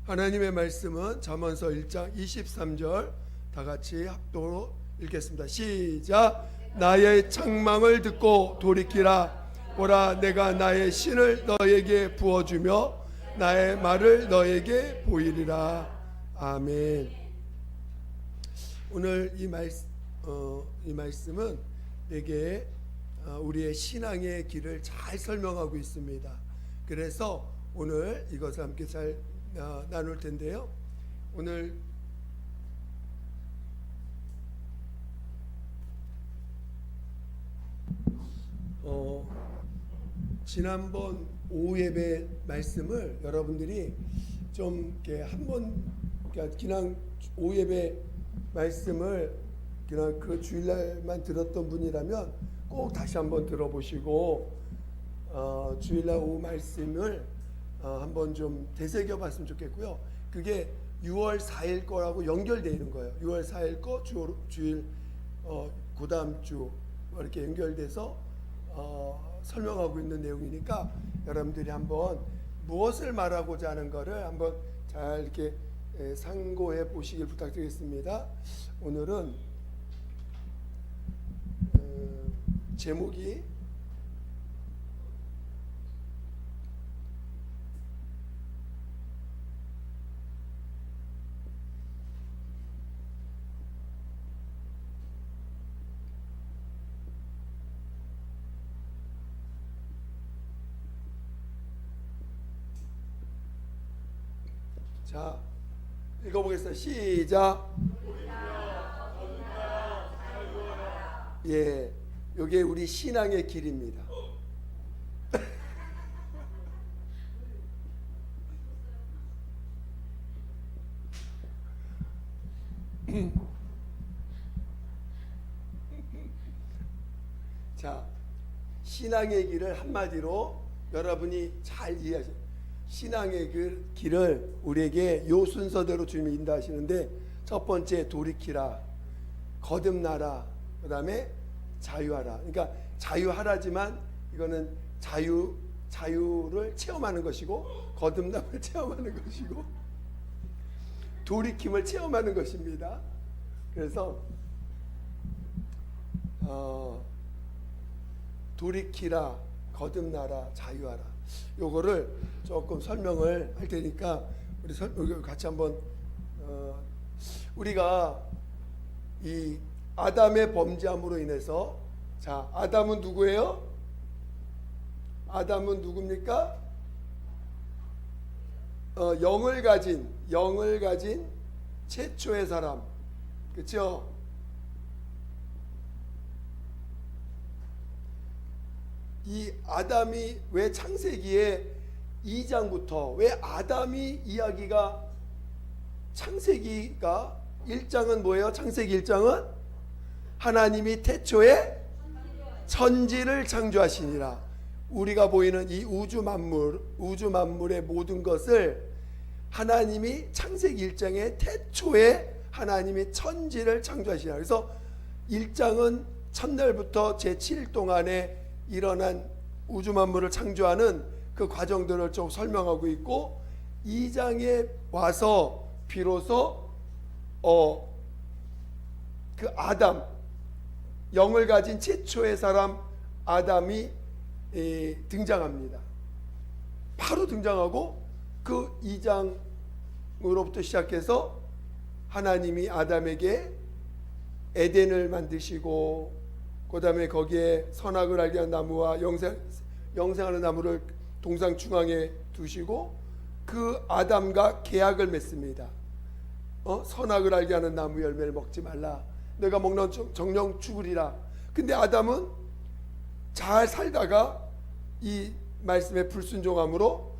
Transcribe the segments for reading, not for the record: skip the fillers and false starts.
하나님의 말씀은 잠언서 1장 23절 다 같이 합독으로 읽겠습니다. 시작. 나의 책망을 듣고 돌이키라. 보라, 내가 나의 신을 너에게 부어주며 나의 말을 너에게 보이리라. 아멘. 오늘 이 말씀은 내게 우리의 신앙의 길을 잘 설명하고 있습니다. 그래서 오늘 이것을 함께 잘 나눌 텐데요. 오늘 지난번 오후 예배 말씀을 여러분들이 좀 이렇게 한번 그냥 오후 예배 말씀을 그냥 그 주일날만 들었던 분이라면 꼭 다시 한번 들어보시고 주일날 오후 말씀을 한번 좀 되새겨 봤으면 좋겠고요. 그게 6월 4일 거라고 연결되어 있는 거예요. 6월 4일 거 주일 그 다음 주 이렇게 연결돼서 설명하고 있는 내용이니까 여러분들이 한번 무엇을 말하고자 하는 것을 한번 잘 이렇게 상고해 보시길 부탁드리겠습니다. 오늘은 제목이 자, 읽어보겠습니다. 시작. 예, 이게 우리 신앙의 길입니다. 자, 신앙의 길을 한마디로 여러분이 잘 이해하세요. 신앙의 길을 우리에게 요 순서대로 주님이 인도하시는데, 첫 번째 돌이키라, 거듭나라, 그 다음에 자유하라. 그러니까 자유하라지만 이거는 자유를 체험하는 것이고, 거듭남을 체험하는 것이고, 돌이킴을 체험하는 것입니다. 그래서 돌이키라, 거듭나라, 자유하라, 요거를 조금 설명을 할 테니까 우리 같이 한번 우리가 이 아담의 범죄함으로 인해서, 자, 아담은 누구예요? 아담은 누굽니까? 영을 가진 최초의 사람, 그렇죠? 이 아담이 왜 창세기에 2장부터 왜 아담이 이야기가, 창세기가 1장은 뭐예요? 창세기 1장은 하나님이 태초에 천지를 창조하시니라. 우리가 보이는 이 우주 만물의 모든 것을 하나님이 창세기 1장에 태초에 하나님이 천지를 창조하시니라. 그래서 1장은 첫날부터 제7일 동안에 일어난 우주 만물을 창조하는 그 과정들을 좀 설명하고 있고, 2장에 와서 비로소 그 아담, 영을 가진 최초의 사람 아담이 등장합니다. 바로 등장하고, 그 2장으로부터 시작해서 하나님이 아담에게 에덴을 만드시고, 그 다음에 거기에 선악을 알게 하는 나무와 영생하는 나무를 동상 중앙에 두시고, 그 아담과 계약을 맺습니다. 선악을 알게 하는 나무 열매를 먹지 말라, 내가 먹는 정령 죽으리라. 근데 아담은 잘 살다가 이 말씀에 불순종함으로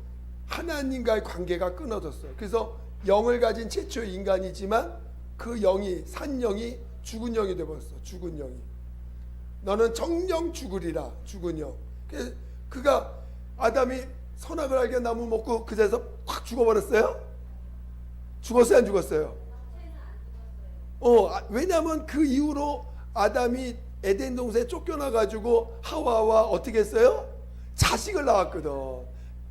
하나님과의 관계가 끊어졌어요. 그래서 영을 가진 최초의 인간이지만 그 영이, 산영이 죽은 영이 되어버렸어. 죽은 영이. 너는 정령 죽으리라, 죽은 영. 그가 아담이 선악을 알게 한 나무 먹고 그 자리에서 확 죽어버렸어요? 죽었어요, 안 죽었어요? 왜냐하면 그 이후로 아담이 에덴 동산에 쫓겨나 가지고 하와와 어떻게 했어요? 자식을 낳았거든.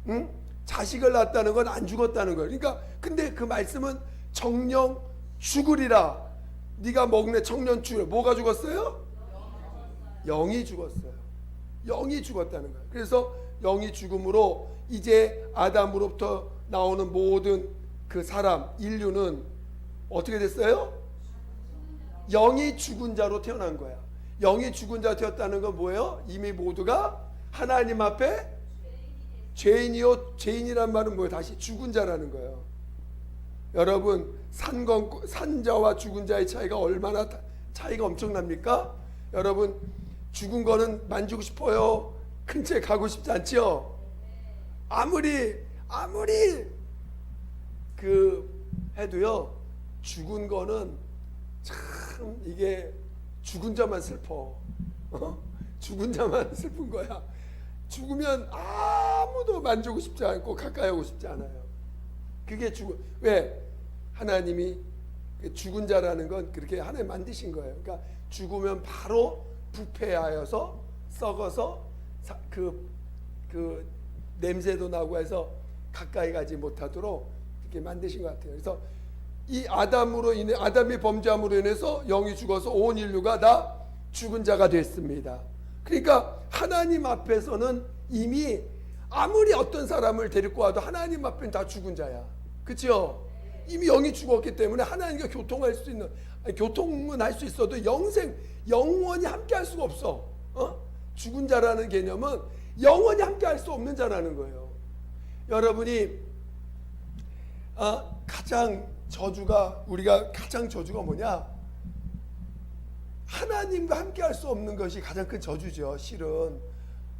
응? 자식을 낳았다는 건 안 죽었다는 거예요. 그러니까 근데 그 말씀은 정령 죽으리라. 네가 먹네 청년 죽으리라. 뭐가 죽었어요? 영이 죽었어요. 영이 죽었다는 거예요. 그래서 영이 죽음으로 이제 아담으로부터 나오는 모든 그 사람 인류는 어떻게 됐어요? 영이 죽은 자로 태어난 거야. 영이 죽은 자 되었다는 건 뭐예요? 이미 모두가 하나님 앞에 죄인이요. 죄인이란 말은 뭐예요? 다시 죽은 자라는 거예요. 여러분 산자와 죽은 자의 차이가 얼마나 차이가 엄청납니까? 여러분 죽은 거는 만지고 싶어요. 근처에 가고 싶지 않지요? 아무리 그 해도요. 죽은 거는 참 이게 죽은 자만 슬퍼. 죽은 자만 슬픈 거야. 죽으면 아무도 만지고 싶지 않고 가까이 하고 싶지 않아요. 그게 왜? 하나님이 죽은 자라는 건 그렇게 하나님 만드신 거예요. 그러니까 죽으면 바로 부패하여서 썩어서 그 냄새도 나고 해서 가까이 가지 못하도록 이렇게 만드신 것 같아요. 그래서 이 아담이 범죄함으로 인해서 영이 죽어서 온 인류가 다 죽은 자가 됐습니다. 그러니까 하나님 앞에서는 이미 아무리 어떤 사람을 데리고 와도 하나님 앞에는 다 죽은 자야. 그렇죠? 이미 영이 죽었기 때문에 하나님과 교통할 수 있는, 교통은 할 수 있어도 영원히 함께 할 수가 없어. 죽은 자라는 개념은 영원히 함께 할 수 없는 자라는 거예요. 여러분이 우리가 가장 저주가 뭐냐? 하나님과 함께 할 수 없는 것이 가장 큰 저주죠, 실은.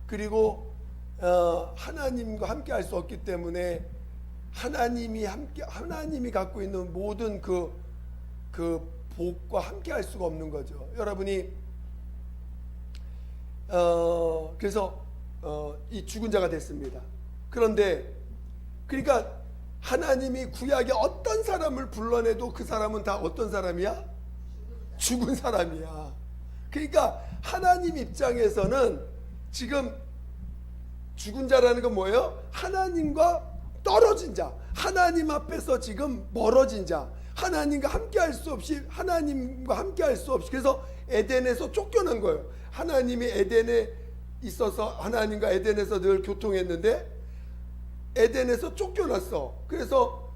그리고 하나님과 함께 할 수 없기 때문에 하나님이 갖고 있는 모든 그 복과 함께 할 수가 없는 거죠. 여러분이 그래서 이 죽은 자가 됐습니다. 그런데 그러니까 하나님이 구약에 어떤 사람을 불러내도 그 사람은 다 어떤 사람이야? 죽은 사람이야. 그러니까 하나님 입장에서는 지금 죽은 자라는 건 뭐예요? 하나님과 떨어진 자, 하나님 앞에서 지금 멀어진 자, 하나님과 함께 할 수 없이 그래서 에덴에서 쫓겨난 거예요. 하나님이 에덴에 있어서 하나님과 에덴에서 늘 교통했는데 에덴에서 쫓겨났어. 그래서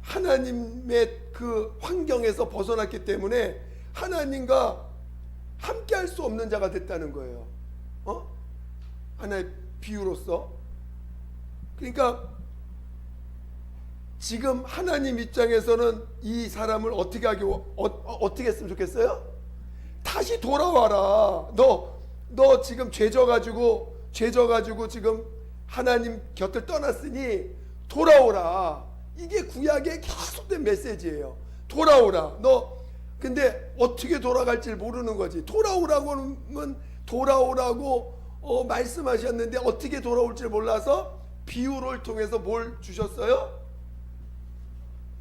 하나님의 그 환경에서 벗어났기 때문에 하나님과 함께 할 수 없는 자가 됐다는 거예요. 하나의 비유로서. 그러니까 지금 하나님 입장에서는 이 사람을 어떻게 했으면 좋겠어요? 다시 돌아와라. 너 지금 죄져가지고 지금 하나님 곁을 떠났으니 돌아오라. 이게 구약의 계속된 메시지예요. 돌아오라. 근데 어떻게 돌아갈지 모르는 거지. 돌아오라고 말씀하셨는데 어떻게 돌아올지 몰라서 비유를 통해서 뭘 주셨어요?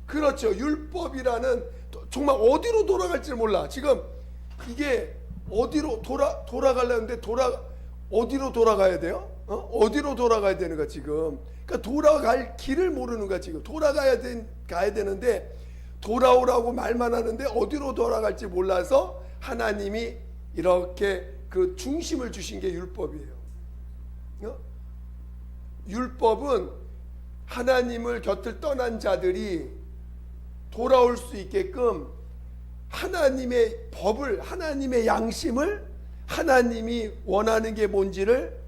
그렇죠. 율법이라는, 정말 어디로 돌아갈지 몰라. 지금 이게 어디로 돌아가려는데 어디로 돌아가야 돼요? 어디로 돌아가야 되는 거야 지금. 그러니까 돌아갈 길을 모르는 거야 지금. 가야 되는데 돌아오라고 말만 하는데 어디로 돌아갈지 몰라서 하나님이 이렇게 그 중심을 주신 게 율법이에요. 율법은 하나님을 곁을 떠난 자들이 돌아올 수 있게끔 하나님의 법을, 하나님의 양심을, 하나님이 원하는 게 뭔지를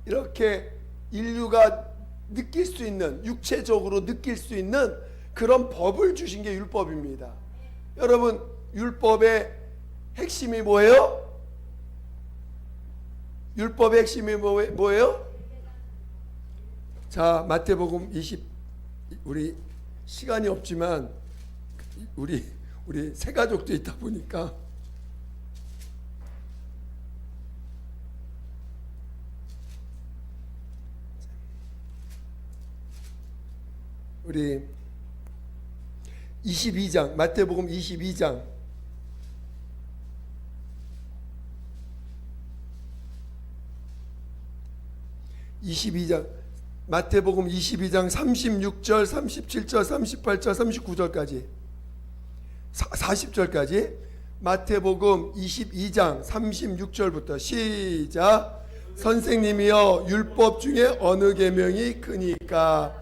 이렇게 인류가 느낄 수 있는, 육체적으로 느낄 수 있는 그런 법을 주신 게 율법입니다. 여러분, 율법의 핵심이 뭐예요? 율법의 핵심이 뭐예요? 자, 마태복음 20, 우리 시간이 없지만 우리 세 가족도 있다 보니까 우리 22장, 마태복음 22장 22장 마태복음 22장 36절, 37절, 38절, 39절까지 40절까지 마태복음 22장 36절부터 시작. 선생님이여 율법 중에 어느 계명이 크니까?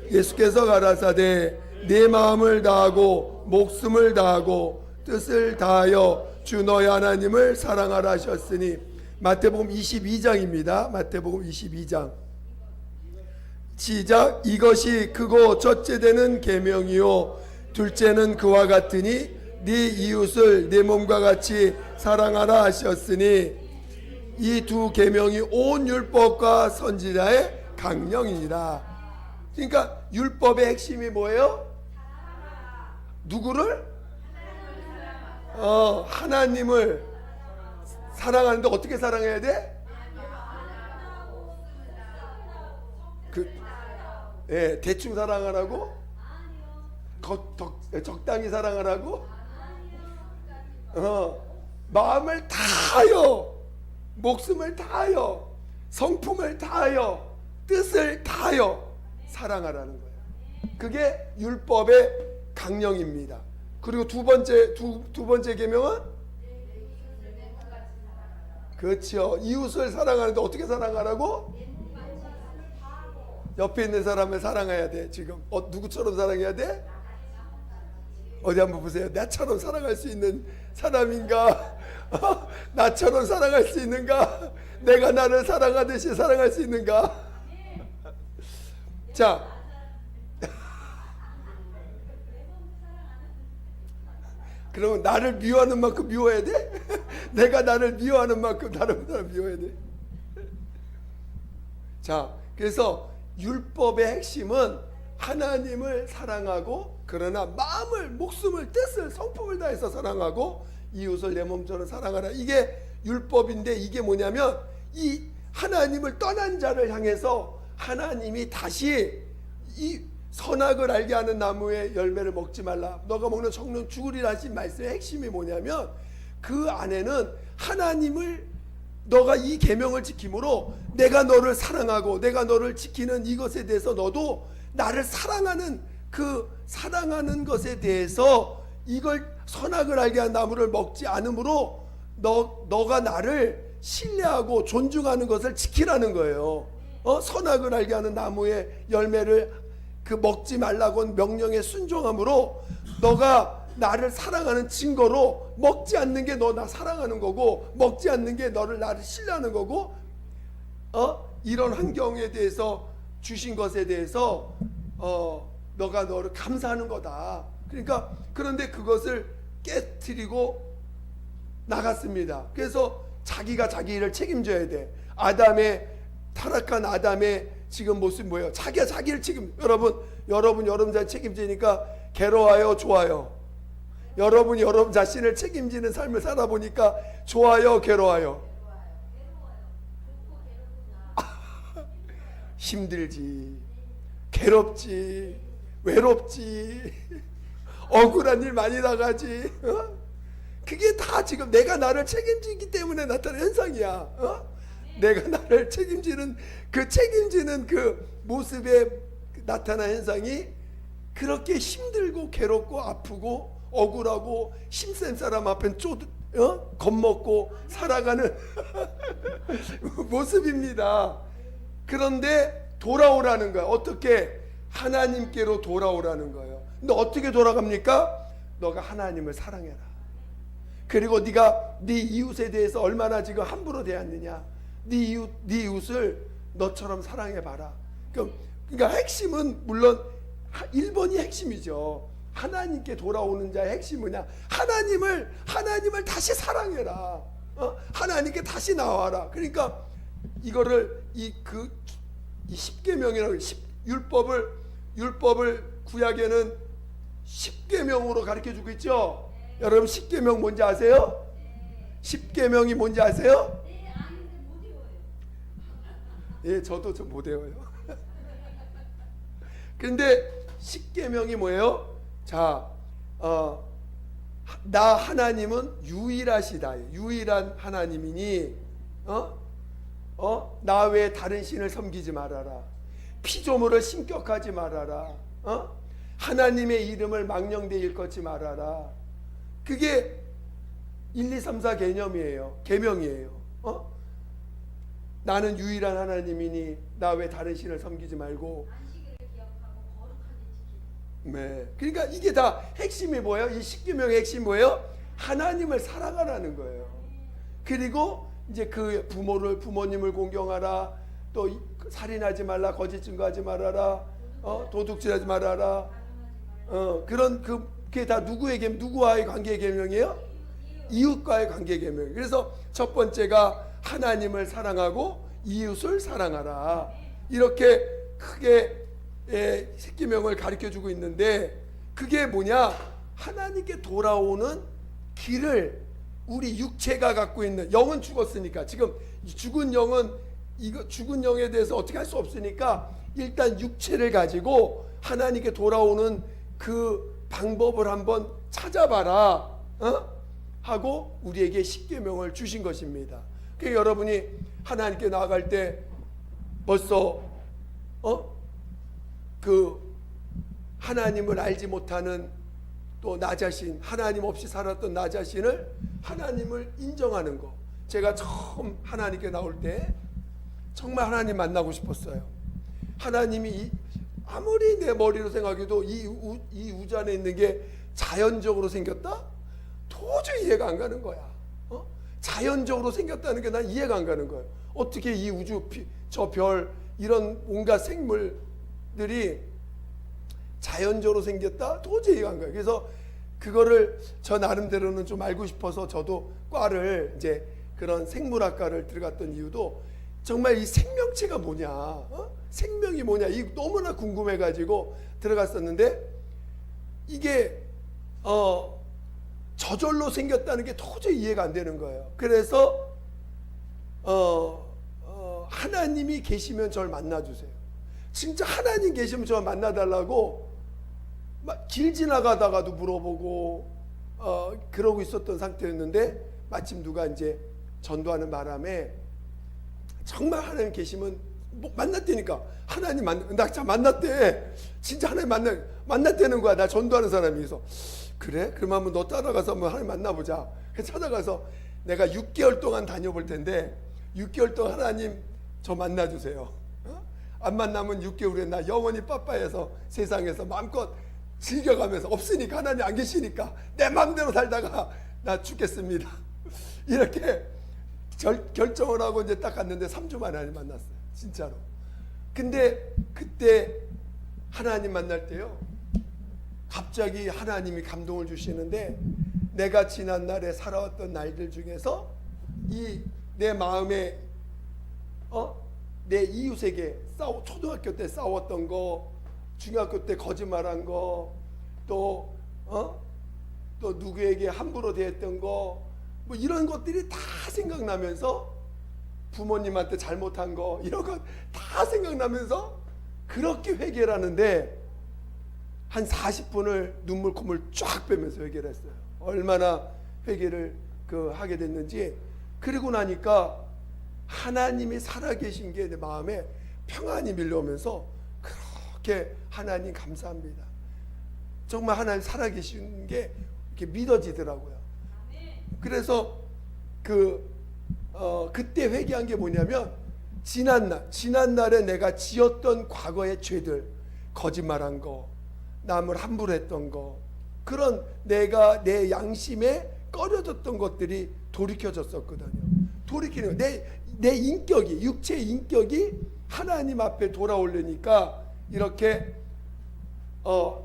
예수께서 가라사대 내 마음을 다하고 목숨을 다하고 뜻을 다하여 주 너희 하나님을 사랑하라 하셨으니. 마태복음 22장입니다. 마태복음 22장 시작. 이것이 크고 첫째 되는 계명이요 둘째는 그와 같으니 네 이웃을 내 몸과 같이 사랑하라 하셨으니. 이 두 계명이 온 율법과 선지자의 강령이니라. 그러니까 율법의 핵심이 뭐예요? 누구를? 하나님을 사랑하는데 어떻게 사랑해야 돼? 대충 사랑하라고? 적당히 사랑하라고? 마음을 다하여, 목숨을 다하여, 성품을 다하여, 뜻을 다하여 사랑하라는 거예요. 그게 율법의 강령입니다. 그리고 두 번째 계명은 그렇죠. 이웃을 사랑하는데 어떻게 사랑하라고? 옆에 있는 사람을 사랑해야 돼. 지금 누구처럼 사랑해야 돼? 어디 한번 보세요. 나처럼 사랑할 수 있는 사람인가? 나처럼 사랑할 수 있는가? 내가 나를 사랑하듯이 사랑할 수 있는가? 자, 그러면 나를 미워하는 만큼 미워해야 돼? 내가 나를 미워하는 만큼 다른 사람 미워해야 돼? 자, 그래서 율법의 핵심은 하나님을 사랑하고, 그러나 마음을, 목숨을, 뜻을, 성품을 다해서 사랑하고 이웃을 내 몸처럼 사랑하라. 이게 율법인데, 이게 뭐냐면 이 하나님을 떠난 자를 향해서 하나님이 다시 이 선악을 알게 하는 나무의 열매를 먹지 말라, 너가 먹는 성령 죽으리라 하신 말씀의 핵심이 뭐냐면, 그 안에는 하나님을, 너가 이 계명을 지킴으로 내가 너를 사랑하고 내가 너를 지키는 이것에 대해서 너도 나를 사랑하는, 그 사랑하는 것에 대해서 이걸 선악을 알게 한 나무를 먹지 않으므로 너가 나를 신뢰하고 존중하는 것을 지키라는 거예요. 선악을 알게 하는 나무의 열매를 그 먹지 말라고 명령에 순종함으로 너가 나를 사랑하는 증거로, 먹지 않는 게 너 나 사랑하는 거고, 먹지 않는 게 나를 신뢰하는 거고, 이런 환경에 대해서 주신 것에 대해서 너가 너를 감사하는 거다. 그러니까, 그런데 그것을 깨트리고 나갔습니다. 그래서 자기가 자기 일을 책임져야 돼. 타락한 아담의 지금 모습 뭐예요? 자기가 자기를 여러분 자 책임지니까 괴로워요, 좋아요? 여러분이 여러분 자신을 책임지는 삶을 살아보니까 좋아요, 괴로워요? 힘들지, 괴롭지, 외롭지, 억울한 일 많이 나가지. 그게 다 지금 내가 나를 책임지기 때문에 나타나는 현상이야. 내가 나를 책임지는 그 모습에 나타난 현상이 그렇게 힘들고 괴롭고 아프고 억울하고 힘센 사람 앞엔 겁먹고 살아가는 모습입니다. 그런데 돌아오라는 거야. 어떻게? 하나님께로 돌아오라는 거예요. 근데 어떻게 돌아갑니까? 너가 하나님을 사랑해라. 그리고 네가 네 이웃에 대해서 얼마나 지금 함부로 대했느냐. 네 이웃을 너처럼 사랑해봐라. 그러니까 핵심은 물론 1번이 핵심이죠. 하나님께 돌아오는 자의 핵심이 뭐냐? 하나님을 다시 사랑해라. 하나님께 다시 나와라. 그러니까 이거를 이 10계명이라고, 율법을 구약에는 10계명으로 가르쳐 주고 있죠. 여러분 10계명 뭔지 아세요? 10계명이 뭔지 아세요? 예, 저도 좀 못 외워요. 그런데 10계명이 뭐예요? 자, 나 하나님은 유일하시다. 유일한 하나님이니 나 외에 다른 신을 섬기지 말아라. 피조물을 신격하지 말아라. 하나님의 이름을 망령되이 일컫지 말아라. 그게 1, 2, 3, 4 개념이에요. 계명이에요. 나는 유일한 하나님이니 나 왜 다른 신을 섬기지 말고. 안식일을 기억하고 거룩하게 지키고. 네. 그러니까 이게 다 핵심이 뭐예요? 이 십계명의 핵심이 뭐예요? 하나님을 사랑하라는 거예요. 그리고 이제 그 부모님을 공경하라. 또 살인하지 말라, 거짓 증거하지 말아라, 도둑질하지 말아라. 그런 그게 다 누구와의 관계 계명이에요? 이웃과의 관계 계명. 그래서 첫 번째가 하나님을 사랑하고 이웃을 사랑하라. 이렇게 크게 십계명을 가르쳐 주고 있는데, 그게 뭐냐? 하나님께 돌아오는 길을 우리 육체가 갖고 있는, 영은 죽었으니까 지금 죽은 영은 이거 죽은 영에 대해서 어떻게 할 수 없으니까 일단 육체를 가지고 하나님께 돌아오는 그 방법을 한번 찾아봐라 하고 우리에게 십계명을 주신 것입니다. 그러니까 여러분이 하나님께 나아갈 때 벌써 그 하나님을 알지 못하는 또 나 자신, 하나님 없이 살았던 나 자신을 하나님을 인정하는 거. 제가 처음 하나님께 나올 때 정말 하나님 만나고 싶었어요. 하나님이 아무리 내 머리로 생각해도 이 우주 안에 있는 게 자연적으로 생겼다? 도저히 이해가 안 가는 거야. 자연적으로 생겼다는 게 난 이해가 안 가는 거예요. 어떻게 이 우주, 저 별, 이런 온갖 생물들이 자연적으로 생겼다? 도저히 이해가 안 가요. 그래서 그거를 저 나름대로는 좀 알고 싶어서 저도 과를 이제 그런 생물학과를 들어갔던 이유도 정말 이 생명체가 뭐냐, 생명이 뭐냐, 이 너무나 궁금해가지고 들어갔었는데, 이게 저절로 생겼다는 게 도저히 이해가 안 되는 거예요. 그래서 하나님이 계시면 저를 만나주세요. 진짜 하나님 계시면 저를 만나달라고 막 길 지나가다가도 물어보고 그러고 있었던 상태였는데, 마침 누가 이제 전도하는 바람에 정말 하나님 계시면 만났다니까. 하나님 나 진짜 만났대. 진짜 하나님 만났다는 거야. 나 전도하는 사람이서. 그래? 그럼 한번 너 따라가서 한번 하나님 만나보자. 그래서 찾아가서 내가 6개월 동안 다녀볼 텐데 6개월 동안 하나님 저 만나주세요. 안 만나면 6개월에 나 영원히 빠빠해서 세상에서 마음껏 즐겨가면서, 없으니까 하나님 안 계시니까 내 마음대로 살다가 나 죽겠습니다. 이렇게 결정을 하고 이제 딱 갔는데 3주 만에 하나님 만났어요. 진짜로. 근데 그때 하나님 만날 때요, 갑자기 하나님이 감동을 주시는데, 내가 지난 날에 살아왔던 날들 중에서 이 내 마음에 내 이웃에게 초등학교 때 싸웠던 거, 중학교 때 거짓말한 거, 또 누구에게 함부로 대했던 거, 뭐 이런 것들이 다 생각나면서, 부모님한테 잘못한 거 이런 거 다 생각나면서 그렇게 회개를 하는데 한 40분을 눈물 콧물 쫙 빼면서 회개를 했어요. 얼마나 회개를 하게 됐는지. 그리고 나니까 하나님이 살아계신 게 내 마음에 평안이 밀려오면서 그렇게 하나님 감사합니다. 정말 하나님 살아계신 게 이렇게 믿어지더라고요. 그래서 그때 회개한 게 뭐냐면, 지난날에 내가 지었던 과거의 죄들, 거짓말한 거, 남을 함부로 했던 거, 그런 내가 내 양심에 꺼려졌던 것들이 돌이켜졌었거든요. 돌이키는 내 인격이, 육체의 인격이 하나님 앞에 돌아오려니까 이렇게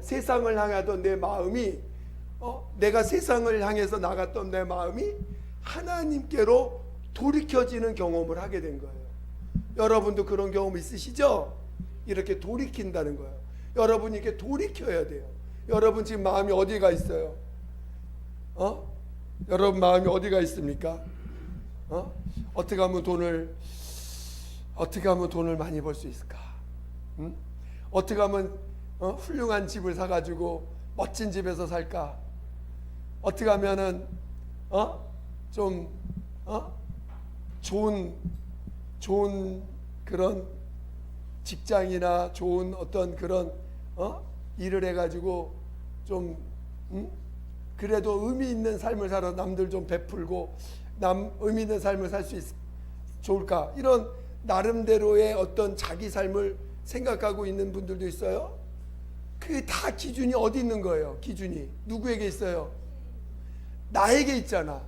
세상을 향하던 내 마음이, 내가 세상을 향해서 나갔던 내 마음이 하나님께로 돌이켜지는 경험을 하게 된 거예요. 여러분도 그런 경험 있으시죠? 이렇게 돌이킨다는 거예요. 여러분이 이렇게 돌이켜야 돼요. 여러분 지금 마음이 어디가 있어요? 여러분 마음이 어디가 있습니까? 어떻게 하면 돈을 많이 벌 수 있을까? 어떻게 하면 훌륭한 집을 사가지고 멋진 집에서 살까? 어떻게 하면은 좀 좋은 그런 직장이나 좋은 어떤 그런 일을 해가지고 좀 그래도 의미 있는 삶을 살아 남들 좀 베풀고 의미 있는 삶을 살 수 좋을까, 이런 나름대로의 어떤 자기 삶을 생각하고 있는 분들도 있어요. 그게 다 기준이 어디 있는 거예요? 기준이 누구에게 있어요? 나에게 있잖아.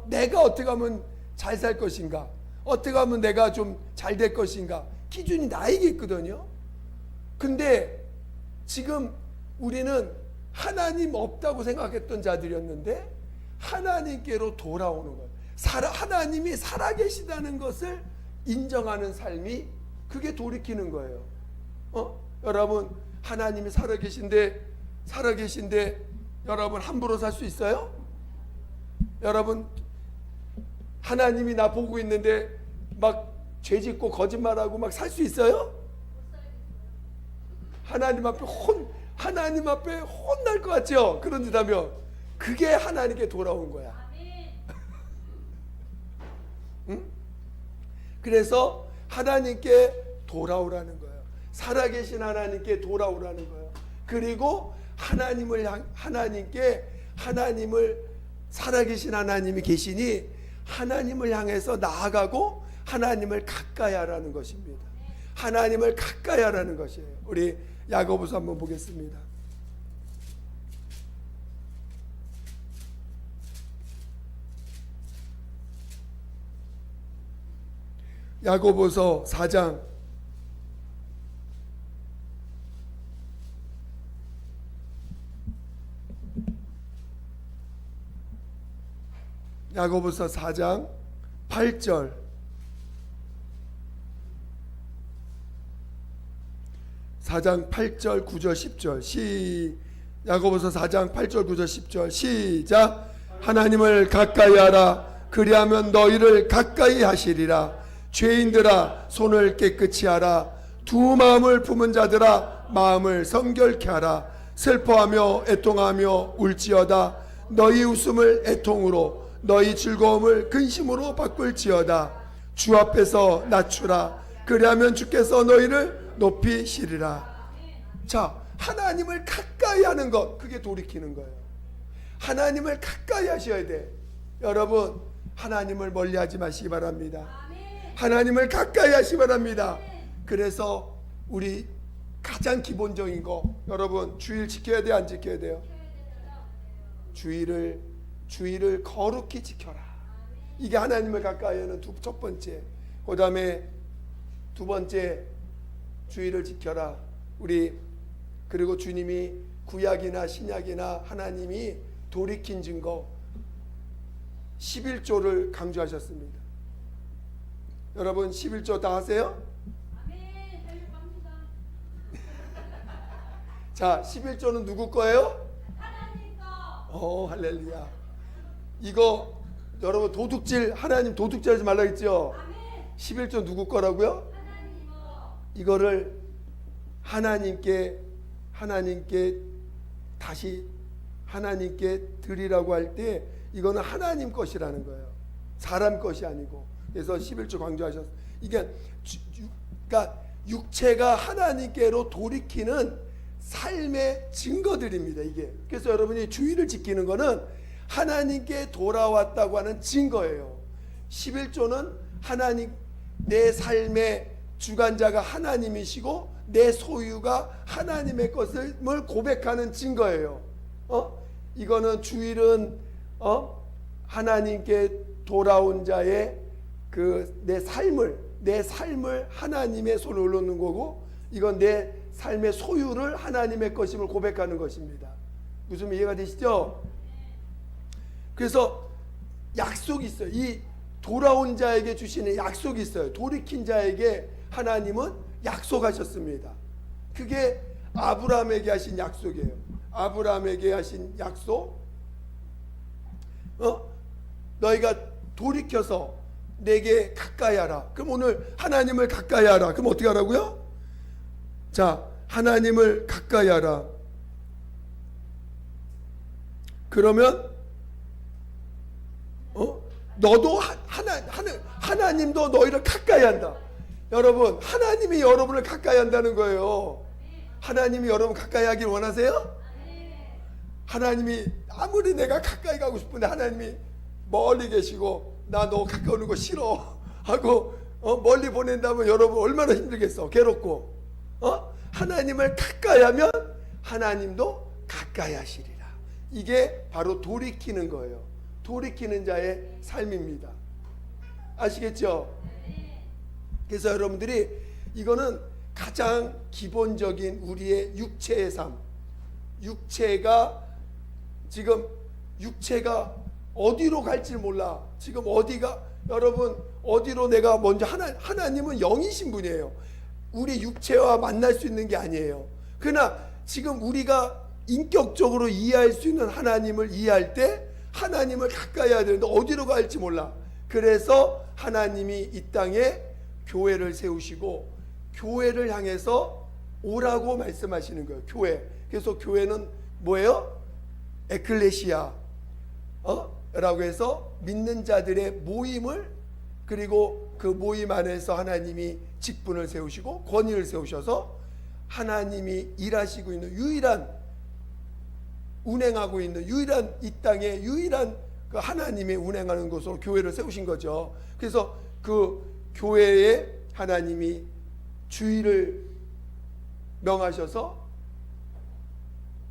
내가 어떻게 하면 잘 살 것인가, 어떻게 하면 내가 좀 잘 될 것인가, 기준이 나에게 있거든요. 근데 지금 우리는 하나님 없다고 생각했던 자들이었는데 하나님께로 돌아오는 거예요. 하나님이 살아계시다는 것을 인정하는 삶이, 그게 돌이키는 거예요. 여러분, 하나님이 살아계신데 여러분 함부로 살 수 있어요? 여러분, 하나님이 나 보고 있는데 막 죄짓고 거짓말하고 막 살 수 있어요? 하나님 앞에 혼날 것 같죠? 그런 듯 하면 그게 하나님께 돌아온 거야. 응? 그래서 하나님께 돌아오라는 거예요. 살아계신 하나님께 돌아오라는 거예요. 그리고 하나님을 살아계신 하나님이 계시니 하나님을 향해서 나아가고 하나님을 가까이 하라는 것입니다. 하나님을 가까이 하라는 것이에요. 우리 야고보서 한번 보겠습니다. 야고보서 4장 8절, (4장 8절) 9절 10절 야고보서 4장 8절 9절 10절 시작. 하나님을 가까이 하라. 그리하면 너희를 가까이 하시리라. 죄인들아 손을 깨끗이 하라. 두 마음을 품은 자들아 마음을 성결케 하라. 슬퍼하며 애통하며 울지어다. 너희 웃음을 애통으로 너희 즐거움을 근심으로 바꿀지어다. 주 앞에서 낮추라. 그리하면 주께서 너희를 높이시리라. 자, 하나님을 가까이 하는 것, 그게 돌이키는 거예요. 하나님을 가까이 하셔야 돼. 여러분, 하나님을 멀리하지 마시기 바랍니다. 하나님을 가까이 하시기 바랍니다. 그래서 우리 가장 기본적인 거, 여러분, 주일 지켜야 돼요, 안 지켜야 돼요? 주일을 거룩히 지켜라. 이게 하나님을 가까이 하는 첫 번째. 그 다음에 두 번째, 주일을 지켜라. 그리고 주님이 구약이나 신약이나 하나님이 돌이킨 증거 11조를 강조하셨습니다. 여러분, 11조 다 하세요? 자, 11조는 누구 거예요? 하나님 거. 할렐루야. 이거 여러분 하나님 도둑질 하지 말라 했죠? 11조 누구 거라고요? 하나님 거. 이거를 하나님께 다시 하나님께 드리라고 할 때 이거는 하나님 것이라는 거예요. 사람 것이 아니고. 그래서 11조 강조하셨어요. 이게 그러니까 육체가 하나님께로 돌이키는 삶의 증거들입니다. 이게. 그래서 여러분이 주일을 지키는 거는 하나님께 돌아왔다고 하는 증거예요. 11조는 내 삶의 주관자가 하나님이시고 내 소유가 하나님의 것을 고백하는 증거예요. 이거는 주일은 하나님께 돌아온 자의 내 삶을 하나님의 손에 올려놓는 거고, 이건 내 삶의 소유를 하나님의 것임을 고백하는 것입니다. 무슨 이해가 되시죠? 그래서 약속이 있어요. 이 돌아온 자에게 주시는 약속이 있어요. 돌이킨 자에게 하나님은 약속하셨습니다. 그게 아브라함에게 하신 약속이에요. 아브라함에게 하신 약속, 너희가 돌이켜서 내게 가까이 하라. 그럼 오늘 하나님을 가까이 하라. 그럼 어떻게 하라고요? 자, 하나님을 가까이 하라. 그러면 너도 하나님도 너희를 가까이 한다. 여러분, 하나님이 여러분을 가까이 한다는 거예요. 하나님이 여러분 가까이 하길 원하세요? 하나님이 아무리 내가 가까이 가고 싶은데 하나님이 멀리 계시고 나 너 가까이 오는 거 싫어 하고 멀리 보낸다면 여러분 얼마나 힘들겠어. 괴롭고. 하나님을 가까이 하면 하나님도 가까이 하시리라. 이게 바로 돌이키는 거예요. 돌이키는 자의 삶입니다. 아시겠죠? 그래서 여러분들이 이거는 가장 기본적인 우리의 육체의 삶. 지금 육체가 어디로 갈지 몰라. 지금 여러분 어디로 내가 먼저 하나님은 영이신 분이에요. 우리 육체와 만날 수 있는 게 아니에요. 그러나 지금 우리가 인격적으로 이해할 수 있는 하나님을 이해할 때 하나님을 가까이 해야 되는데 어디로 갈지 몰라. 그래서 하나님이 이 땅에 교회를 세우시고 교회를 향해서 오라고 말씀하시는 거예요. 교회. 그래서 교회는 뭐예요? 에클레시아 라고 해서 믿는 자들의 모임을, 그리고 그 모임 안에서 하나님이 직분을 세우시고 권위를 세우셔서 하나님이 일하시고 있는 운행하고 있는 이 땅의 유일한 그 하나님이 운행하는 곳으로 교회를 세우신 거죠. 그래서 그 교회에 하나님이 주일을 명하셔서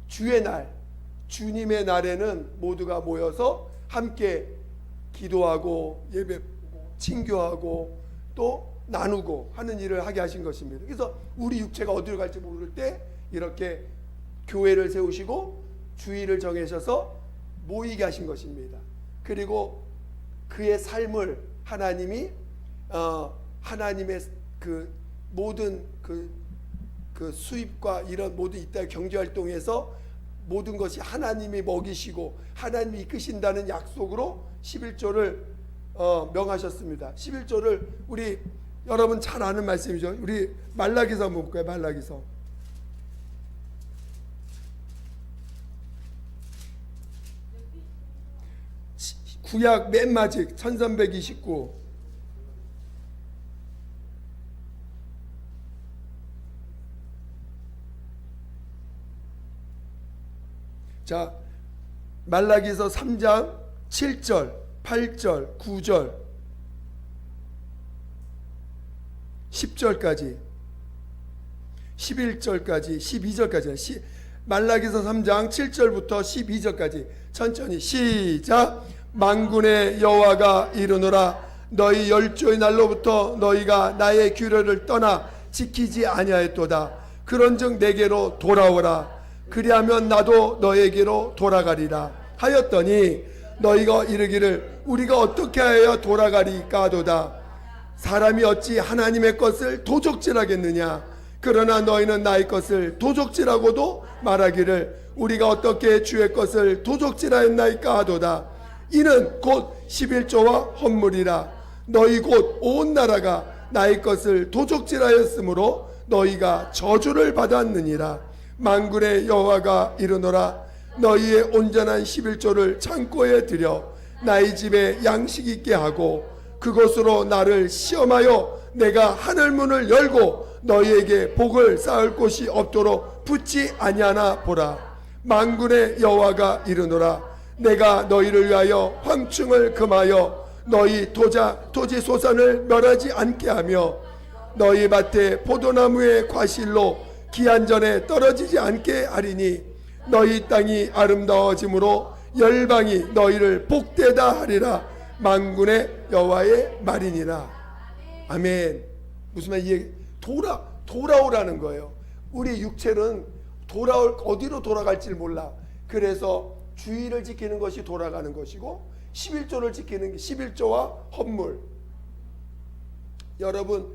주의 날, 주님의 날에는 모두가 모여서 함께 기도하고 예배 친교하고 또 나누고 하는 일을 하게 하신 것입니다. 그래서 우리 육체가 어디로 갈지 모를 때 이렇게 교회를 세우시고 주일을 정하셔서 모이게 하신 것입니다. 그리고 그의 삶을 하나님이 하나님의 그 모든 그 수입과 이런 모든 이따의 경제 활동에서 모든 것이 하나님이 먹이시고 하나님이 이끄신다는 약속으로 11조를 명하셨습니다. 11조를 우리 여러분 잘 아는 말씀이죠. 우리 말라기서 한번 볼까요? 말라기서. 구약 맨 마직 1329. 자, 말라기서 3장 7절, 8절, 9절, 10절까지, 11절까지, 12절까지. 말라기서 3장 7절부터 12절까지 천천히 시작. 만군의 여호와가 이르노라, 너희 열조의 날로부터 너희가 나의 규례를 떠나 지키지 아니하였도다. 그런즉 내게로 돌아오라. 그리하면 나도 너에게로 돌아가리라 하였더니 너희가 이르기를 우리가 어떻게 하여야 돌아가리까 하도다. 사람이 어찌 하나님의 것을 도적질하겠느냐. 그러나 너희는 나의 것을 도적질하고도 말하기를 우리가 어떻게 주의 것을 도적질하였나이까 하도다. 이는 곧 11조와 헌물이라. 너희 곧 온 나라가 나의 것을 도적질하였으므로 너희가 저주를 받았느니라. 만군의 여호와가 이르노라, 너희의 온전한 11조를 창고에 들여 나의 집에 양식 있게 하고 그것으로 나를 시험하여 내가 하늘문을 열고 너희에게 복을 쌓을 곳이 없도록 붙지 아니하나 보라. 만군의 여호와가 이르노라, 내가 너희를 위하여 황충을 금하여 너희 토지 소산을 멸하지 않게 하며 너희 밭에 포도나무의 과실로 기한 전에 떨어지지 않게 하리니 너희 땅이 아름다워짐으로 열방이 너희를 복되다 하리라. 만군의 여호와의 말이니라. 아멘. 무슨 말? 돌아오라는 거예요. 우리 육체는 어디로 돌아갈지를 몰라. 그래서 주의를 지키는 것이 돌아가는 것이고 11조를 지키는 게 11조와 헌물. 여러분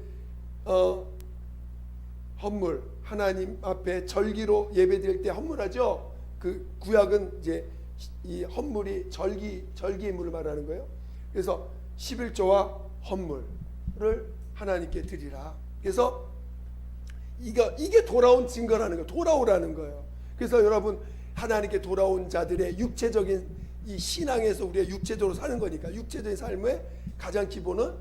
헌물, 하나님 앞에 절기로 예배드릴 때 헌물하죠. 그 구약은 이제 이 헌물이 절기물을 말하는 거예요. 그래서 11조와 헌물을 하나님께 드리라. 그래서 이게 돌아온 증거라는 거예요. 돌아오라는 거예요. 그래서 여러분 하나님께 돌아온 자들의 육체적인 이 신앙에서 우리가 육체적으로 사는 거니까 육체적인 삶의 가장 기본은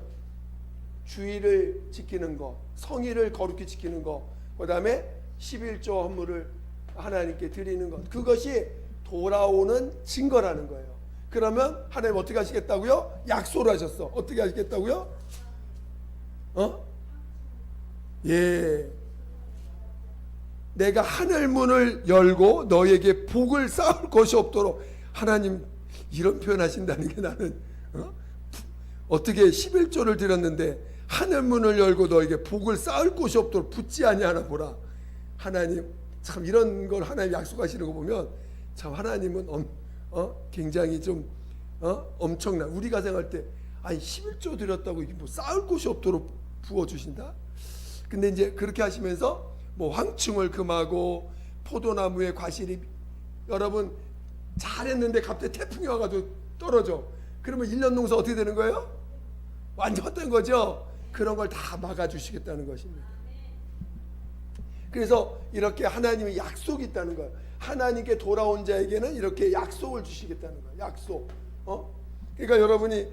주의를 지키는 거, 성의를 거룩히 지키는 거, 그 다음에 11조 헌물을 하나님께 드리는 것, 그것이 돌아오는 증거라는 거예요. 그러면 하나님 어떻게 하시겠다고요? 약속을 하셨어. 어떻게 하시겠다고요? 예. 내가 하늘 문을 열고 너에게 복을 쌓을 것이 없도록. 하나님 이런 표현 하신다는 게 나는 어떻게 11조를 드렸는데 하늘 문을 열고 너에게 복을 쌓을 곳이 없도록 붙지 아니하나 보라. 하나님 참 이런 걸 하나님 약속하시는 거 보면 참 하나님은 굉장히 좀 엄청나. 우리가 생각할 때 아니 11조 드렸다고 이게 뭐 쌓을 곳이 없도록 부어 주신다. 근데 이제 그렇게 하시면서 뭐 황충을 금하고 포도나무의 과실이, 여러분 잘했는데 갑자기 태풍이 와가지고 떨어져. 그러면 1년 농사 어떻게 되는 거예요? 완전 헛된 거죠. 그런 걸 다 막아주시겠다는 것입니다. 그래서 이렇게 하나님의 약속이 있다는 거예요. 하나님께 돌아온 자에게는 이렇게 약속을 주시겠다는 거예요. 약속. 그러니까 여러분이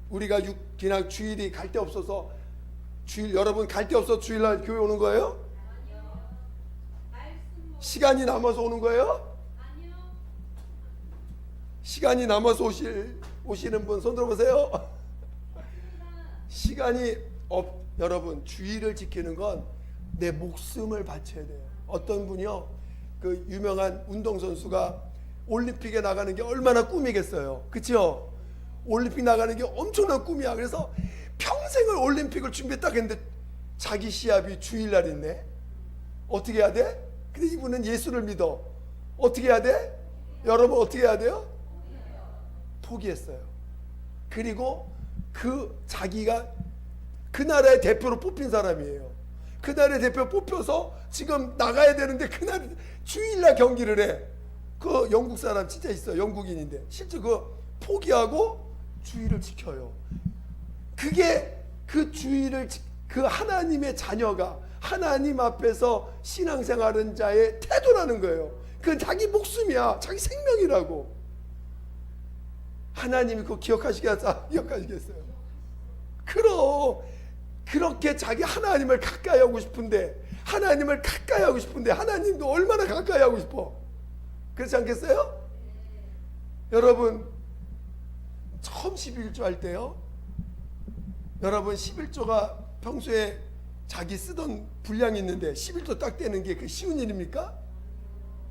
우리가 그냥 주일이 갈 데 없어서 여러분 갈 데 없어서 주일날 교회 오는 거예요? 아니요. 말씀 시간이 남아서 오는 거예요? 아니요. 시간이 남아서 오시는 분 손 들어보세요. 시간이 여러분 주의를 지키는 건 내 목숨을 바쳐야 돼요. 어떤 분이요, 그 유명한 운동선수가 올림픽에 나가는 게 얼마나 꿈이겠어요. 그렇죠? 올림픽 나가는 게 엄청난 꿈이야. 그래서 평생을 올림픽을 준비했다고 했는데 자기 시합이 주일날 있네. 어떻게 해야 돼? 근데 이분은 예수를 믿어. 어떻게 해야 돼? 여러분 어떻게 해야 돼요? 포기했어요. 그리고 자기가 그 나라의 대표로 뽑힌 사람이에요. 그 나라의 대표 뽑혀서 지금 나가야 되는데 그날 주일날 경기를 해. 그 영국 사람 진짜 있어. 영국인인데 실제 포기하고 주의를 지켜요. 그게 그 주의를 그 하나님의 자녀가 하나님 앞에서 신앙생활하는 자의 태도라는 거예요. 그건 자기 목숨이야. 자기 생명이라고. 하나님이 그거 기억하시겠어요? 그럼 그렇게 자기 하나님을 가까이 하고 싶은데 하나님도 얼마나 가까이 하고 싶어. 그렇지 않겠어요? 여러분 처음 11조 할 때요, 여러분 11조가 평소에 자기 쓰던 분량이 있는데 11조 딱 떼는 게 그 쉬운 일입니까?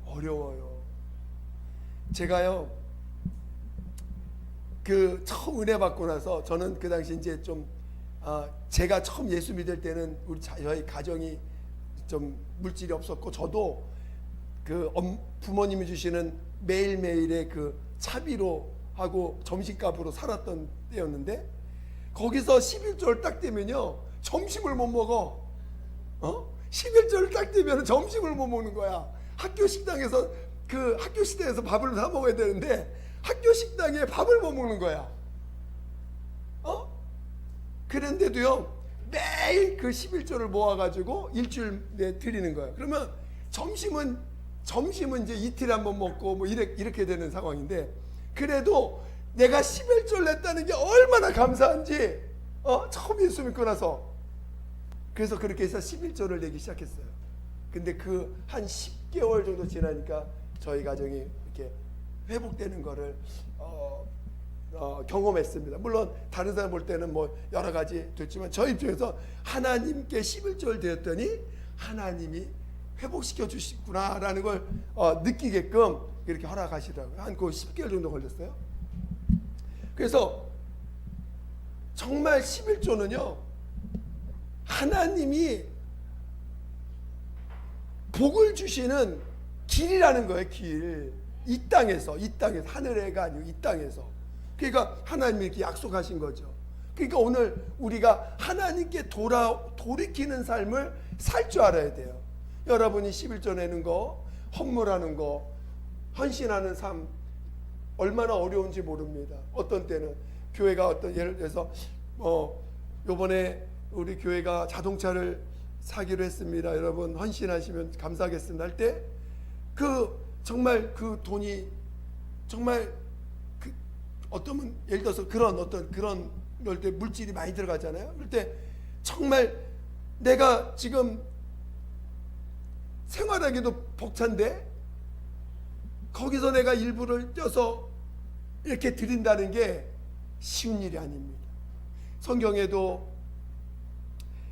어려워요. 제가요 그 처음 은혜 받고 나서 저는 그 당시 이제 좀 제가 처음 예수 믿을 때는 저희 가정이 좀 물질이 없었고 저도 그 부모님이 주시는 매일매일의 그 차비로 하고 점심값으로 살았던 때였는데 거기서 11조를 딱 되면요 점심을 못 먹어. 11조를 딱 되면 점심을 못 먹는 거야. 학교 식당에서 밥을 사 먹어야 되는데 학교 식당에 밥을 못 먹는 거야. 그런데도요 매일 그 11조를 모아가지고 일주일 내 드리는 거예요. 그러면 점심은 이제 이틀에 한 번 먹고 뭐 이렇게 되는 상황인데, 그래도 내가 11조를 냈다는 게 얼마나 감사한지 처음 예수 믿고 나서. 그래서 그렇게 해서 11조를 내기 시작했어요. 근데 그 한 10개월 정도 지나니까 저희 가정이 이렇게 회복되는 거를 경험했습니다. 물론 다른 사람 볼 때는 뭐 여러 가지 됐지만 저 입장에서 하나님께 11조를 드렸더니 하나님이 회복시켜 주시구나라는 걸 느끼게끔 이렇게 허락하시더라고요. 한 그 10개월 정도 걸렸어요. 그래서 정말 11조는요 하나님이 복을 주시는 길이라는 거예요. 길. 이 땅에서 하늘에가 아니고 이 땅에서. 그러니까 하나님이 이렇게 약속하신 거죠. 그러니까 오늘 우리가 하나님께 돌이키는 삶을 살 줄 알아야 돼요. 여러분이 11조 내는 거, 헌물하는 거, 헌신하는 삶 얼마나 어려운지 모릅니다. 어떤 때는 교회가 예를 들어서 요번에 우리 교회가 자동차를 사기로 했습니다. 여러분 헌신하시면 감사하겠습니다 할 때 정말 그 돈이 정말 어떠면 예를 들어서 그런 때 물질이 많이 들어가잖아요. 그럴 때 정말 내가 지금 생활하기도 벅찬데 거기서 내가 일부를 떼서 이렇게 드린다는 게 쉬운 일이 아닙니다. 성경에도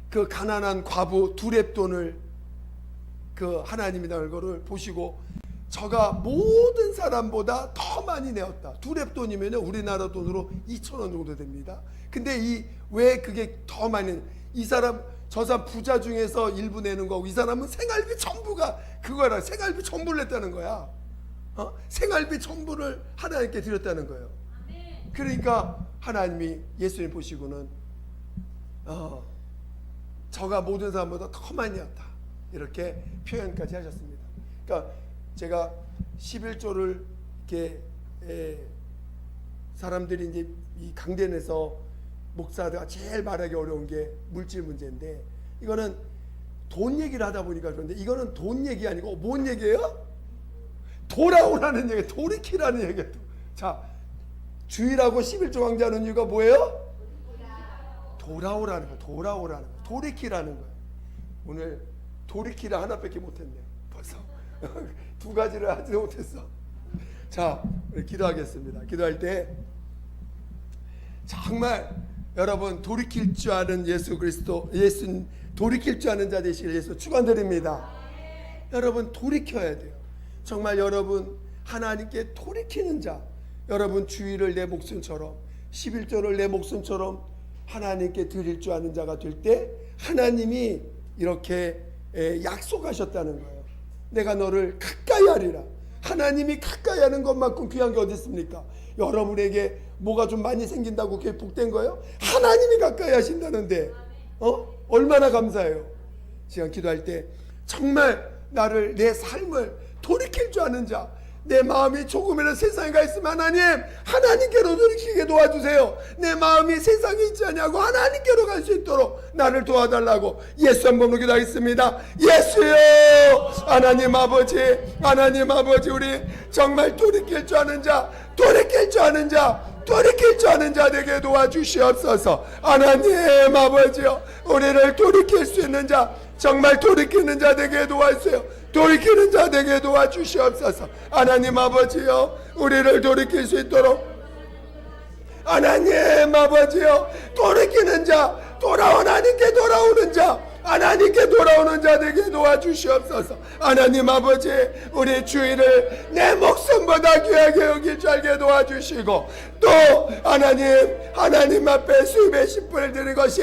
그 가난한 과부 두 렙돈을 그 하나님이 나올 거를 보시고 저가 모든 사람보다 더 많이 내었다. 두 렙돈이면 우리나라 돈으로 2,000원 정도 됩니다. 근데 왜 그게 더 많이, 이 사람 저 사람 부자 중에서 일부 내는 거고 이 사람은 생활비 전부가 그거라. 생활비 전부를 냈다는 거야. 생활비 전부를 하나님께 드렸다는 거예요. 그러니까 하나님이 예수님 보시고는 저가 모든 사람보다 더 많이 했다 이렇게 표현까지 하셨습니다. 그러니까 제가 11조를 이렇게 사람들이 이제 이 강단에서 목사가 제일 말하기 어려운 게 물질 문제인데 이거는 돈 얘기를 하다 보니까 그런데 이거는 돈 얘기 아니고 뭔 얘기예요? 돌아오라는 얘기, 돌이키라는 얘기예요. 자, 주일하고 11조 강조하는 이유가 뭐예요? 돌아오라는 거예요. 돌아오라는 거예요. 돌이키라는 거예요. 오늘 돌이키라 하나밖에 못했네. 벌써 두 가지를 하지 못했어. 자, 우리 기도하겠습니다. 기도할 때 정말 여러분 돌이킬 줄 아는 예수 돌이킬 줄 아는 자 되시길 예수 축원드립니다. 여러분 돌이켜야 돼요. 정말 여러분 하나님께 돌이키는 자, 여러분 주일을 내 목숨처럼 11조를 내 목숨처럼 하나님께 드릴 줄 아는 자가 될 때 하나님이 이렇게 약속하셨다는 거예요. 내가 너를 가까이 하리라. 하나님이 가까이 하는 것만큼 귀한 게 어디 있습니까? 여러분에게 뭐가 좀 많이 생긴다고 그게 복된 거예요? 하나님이 가까이 하신다는데 얼마나 감사해요. 지금 기도할 때 정말 나를 내 삶을 돌이킬 줄 아는 자, 내 마음이 조금이라도 세상에 가 있으면 하나님께로 돌이키게 도와주세요. 내 마음이 세상에 있지 않냐고 하나님께로 갈 수 있도록 나를 도와달라고 예수 한번 기도하겠습니다. 예수여, 하나님 아버지 우리 정말 돌이킬 줄 아는 자, 돌이킬 줄 아는 자 되게 도와주시옵소서. 하나님 아버지여, 우리를 돌이킬 수 있는 자, 정말 돌이키는 자 되게 도와주세요. 돌이키는 자 되게 도와주시옵소서. 하나님 아버지여, 우리를 돌이킬 수 있도록 하나님 아버지여, 돌이키는 자, 하나님께 돌아오는 자, 하나님께 돌아오는 자 되게 도와주시옵소서. 하나님 아버지, 우리 주일을 내 목숨보다 귀하게 여길 줄 알게 도와주시고, 또 하나님 앞에 수입의 10분을 드린 것이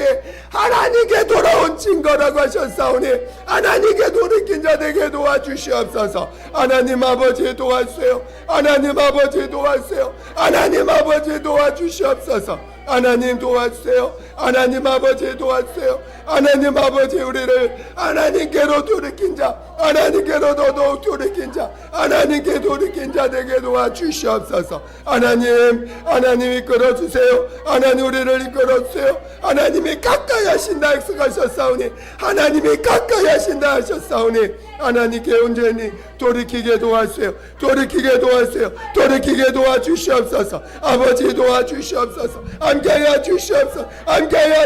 하나님께 돌아온 증거라고 하셨사오니 하나님께 돌이킨 자 되게 도와주시옵소서. 하나님 아버지 도와주세요. 하나님 아버지 도와주세요. 하나님 아버지 도와주시옵소서. 하나님 도와주세요. 하나님 아버지 도와주세요. 하나님 아버지, 우리를 하나님께로 돌이킨 자, 하나님께로 더더욱 돌이킨 자, 하나님께 돌이킨 자 되게 도와주시옵소서. 하나님 이끌어주세요. 하나님 우리를 이끌어주세요. 하나님이 가까이 하신다 약속하셨사오니 하나님이 가까이 하신다 하셨사오니 하나님께 온전히 돌이키게 도와주세요. 돌이키게 도와주시옵소서. 아버지 도와주시옵소서. 함께하여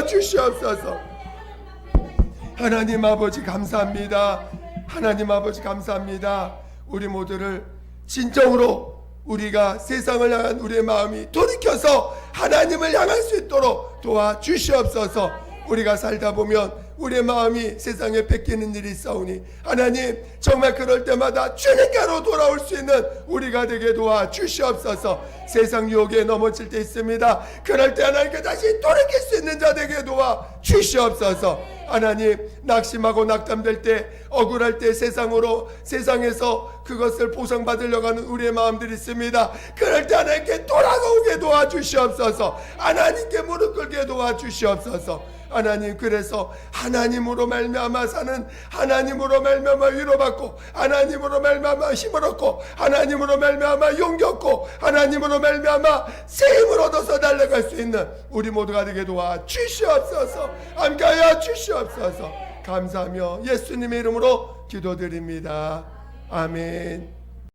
주시옵소서. 하나님 아버지 감사합니다. 하나님 아버지 감사합니다. 우리 모두를 진정으로 우리가 세상을 향한 우리의 마음이 돌이켜서 하나님을 향할 수 있도록 도와주시옵소서. 우리가 살다 보면 우리의 마음이 세상에 뺏기는 일이 있사오니 하나님 정말 그럴 때마다 주님께로 돌아올 수 있는 우리가 되게 도와주시옵소서. 세상 유혹에 넘어질 때 있습니다. 그럴 때 하나님께 다시 돌이킬 수 있는 자 되게 도와주시옵소서. 하나님 낙심하고 낙담될 때, 억울할 때 세상에서 그것을 보상받으려고 하는 우리의 마음들이 있습니다. 그럴 때 하나님께 돌아오게 도와주시옵소서. 하나님께 무릎 꿇게 도와주시옵소서. 하나님, 그래서 하나님으로 말미암아 사는, 하나님으로 말미암아 위로받고, 하나님으로 말미암아 힘을 얻고, 하나님으로 말미암아 용기 얻고, 하나님으로 말미암아 새 힘을 얻어서 달려갈 수 있는 우리 모두가 되게 도와주시옵소서. 함께하여 주시옵소서. 감사하며 예수님의 이름으로 기도드립니다. 아멘.